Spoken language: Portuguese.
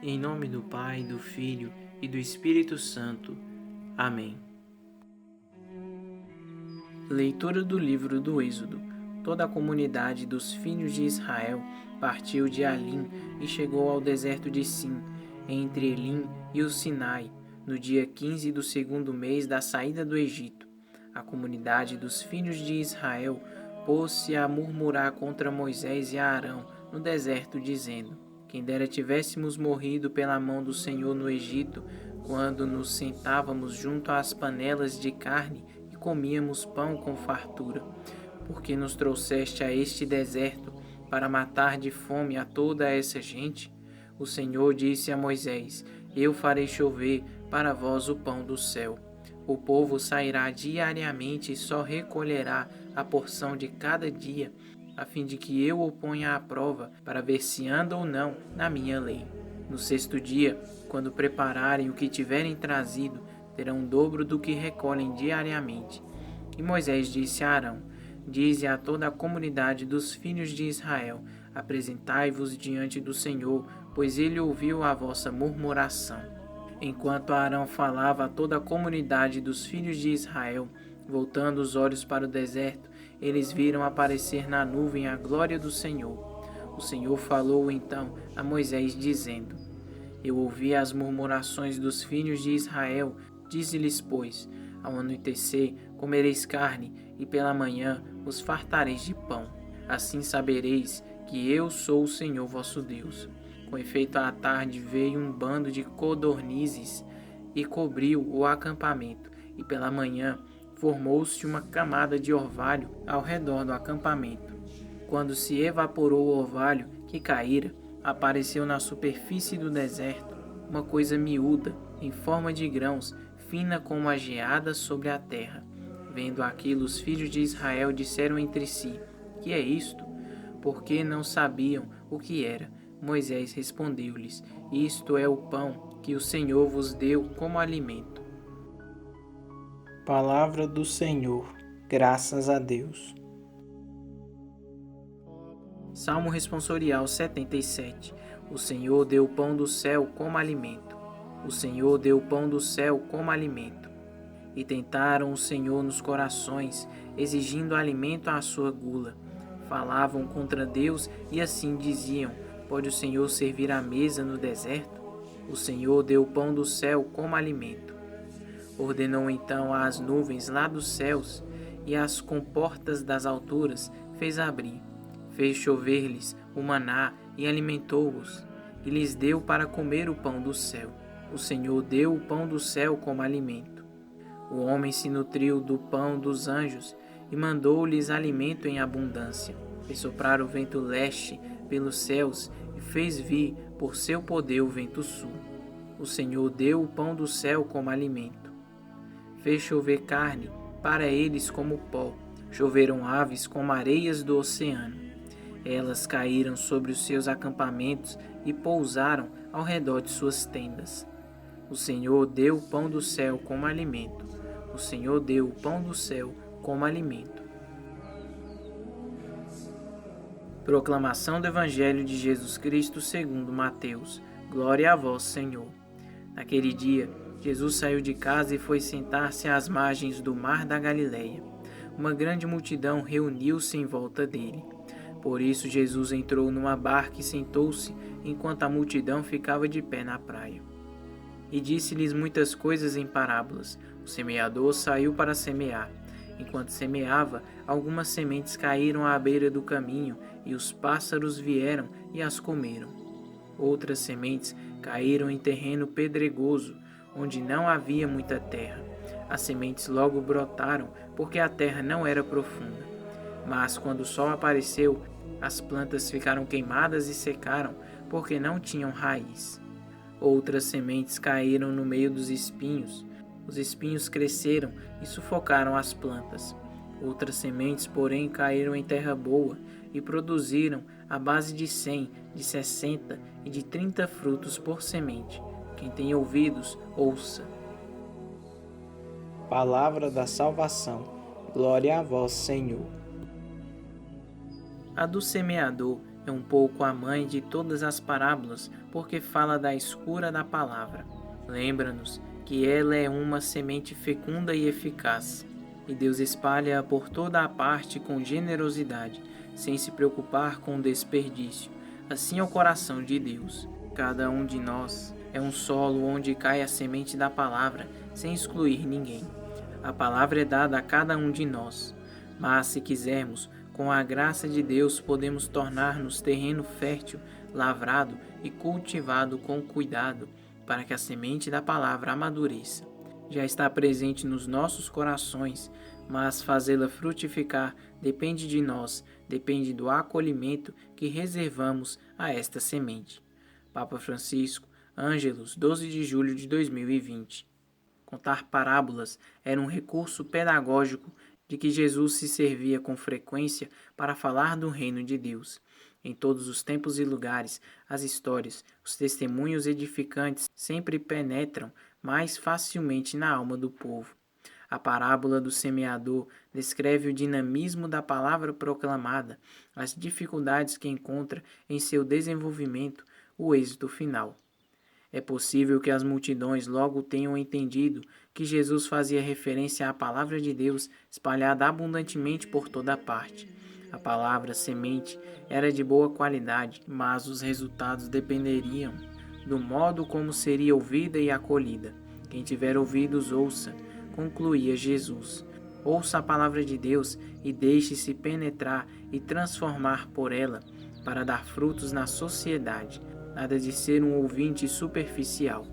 Em nome do Pai, do Filho e do Espírito Santo. Amém. Leitura do livro do Êxodo. Toda a comunidade dos filhos de Israel partiu de Alim e chegou ao deserto de Sim, entre Elim e o Sinai, no dia 15 do segundo mês da saída do Egito. A comunidade dos filhos de Israel pôs-se a murmurar contra Moisés e Arão no deserto, dizendo: Quem dera tivéssemos morrido pela mão do Senhor no Egito, quando nos sentávamos junto às panelas de carne e comíamos pão com fartura. Porque nos trouxeste a este deserto para matar de fome a toda essa gente? O Senhor disse a Moisés: Eu farei chover para vós o pão do céu. O povo sairá diariamente e só recolherá a porção de cada dia, a fim de que eu o ponha à prova, para ver se anda ou não na minha lei. No sexto dia, quando prepararem o que tiverem trazido, terão o dobro do que recolhem diariamente. E Moisés disse a Arão: Dize a toda a comunidade dos filhos de Israel: Apresentai-vos diante do Senhor, pois ele ouviu a vossa murmuração. Enquanto Arão falava a toda a comunidade dos filhos de Israel, voltando os olhos para o deserto, eles viram aparecer na nuvem a glória do Senhor. O Senhor falou então a Moisés, dizendo: Eu ouvi as murmurações dos filhos de Israel. Dize-lhes, pois: Ao anoitecer comereis carne, e pela manhã os fartareis de pão. Assim sabereis que eu sou o Senhor vosso Deus. Com efeito, à tarde veio um bando de codornizes e cobriu o acampamento, e pela manhã formou-se uma camada de orvalho ao redor do acampamento. Quando se evaporou o orvalho que caíra, apareceu na superfície do deserto uma coisa miúda, em forma de grãos, fina como a geada sobre a terra. Vendo aquilo, os filhos de Israel disseram entre si: Que é isto? Porque não sabiam o que era. Moisés respondeu-lhes: Isto é o pão que o Senhor vos deu como alimento. Palavra do Senhor. Graças a Deus. Salmo responsorial 77. O Senhor deu o pão do céu como alimento. O Senhor deu o pão do céu como alimento. E tentaram o Senhor nos corações, exigindo alimento à sua gula. Falavam contra Deus e assim diziam: Pode o Senhor servir à mesa no deserto? O Senhor deu o pão do céu como alimento. Ordenou então às nuvens lá dos céus, e as comportas das alturas fez abrir. Fez chover-lhes o maná e alimentou-os, e lhes deu para comer o pão do céu. O Senhor deu o pão do céu como alimento. O homem se nutriu do pão dos anjos e mandou-lhes alimento em abundância. Fez soprar o vento leste pelos céus e fez vir por seu poder o vento sul. O Senhor deu o pão do céu como alimento. Fez chover carne para eles como pó, choveram aves como areias do oceano. Elas caíram sobre os seus acampamentos e pousaram ao redor de suas tendas. O Senhor deu o pão do céu como alimento. O Senhor deu o pão do céu como alimento. Proclamação do Evangelho de Jesus Cristo segundo Mateus. Glória a vós, Senhor. Naquele dia, Jesus saiu de casa e foi sentar-se às margens do mar da Galileia. Uma grande multidão reuniu-se em volta dele. Por isso, Jesus entrou numa barca e sentou-se, enquanto a multidão ficava de pé na praia. E disse-lhes muitas coisas em parábolas. O semeador saiu para semear. Enquanto semeava, algumas sementes caíram à beira do caminho, e os pássaros vieram e as comeram. Outras sementes caíram em terreno pedregoso, onde não havia muita terra. As sementes logo brotaram, porque a terra não era profunda. Mas quando o sol apareceu, as plantas ficaram queimadas e secaram, porque não tinham raiz. Outras sementes caíram no meio dos espinhos. Os espinhos cresceram e sufocaram as plantas. Outras sementes, porém, caíram em terra boa e produziram à base de 100, de 60 e de 30 frutos por semente. Quem tem ouvidos, ouça. Palavra da salvação. Glória a vós, Senhor. A do semeador É um pouco a mãe de todas as parábolas, porque fala da escura da palavra. Lembra-nos que ela é uma semente fecunda e eficaz, e Deus espalha-a por toda a parte com generosidade, sem se preocupar com o desperdício. Assim é o coração de Deus. Cada um de nós é um solo onde cai a semente da palavra, sem excluir ninguém. A palavra é dada a cada um de nós, mas se quisermos, com a graça de Deus, podemos tornar-nos terreno fértil, lavrado e cultivado com cuidado, para que a semente da palavra amadureça. Já está presente nos nossos corações, mas fazê-la frutificar depende de nós, depende do acolhimento que reservamos a esta semente. Papa Francisco, Ângelos, 12 de julho de 2020. Contar parábolas era um recurso pedagógico de que Jesus se servia com frequência para falar do reino de Deus. Em todos os tempos e lugares, as histórias, os testemunhos edificantes sempre penetram mais facilmente na alma do povo. A parábola do semeador descreve o dinamismo da palavra proclamada, as dificuldades que encontra em seu desenvolvimento, o êxito final. É possível que as multidões logo tenham entendido que Jesus fazia referência à palavra de Deus espalhada abundantemente por toda parte. A palavra semente era de boa qualidade, mas os resultados dependeriam do modo como seria ouvida e acolhida. Quem tiver ouvidos, ouça, concluía Jesus. Ouça a palavra de Deus e deixe-se penetrar e transformar por ela para dar frutos na sociedade. Nada de ser um ouvinte superficial.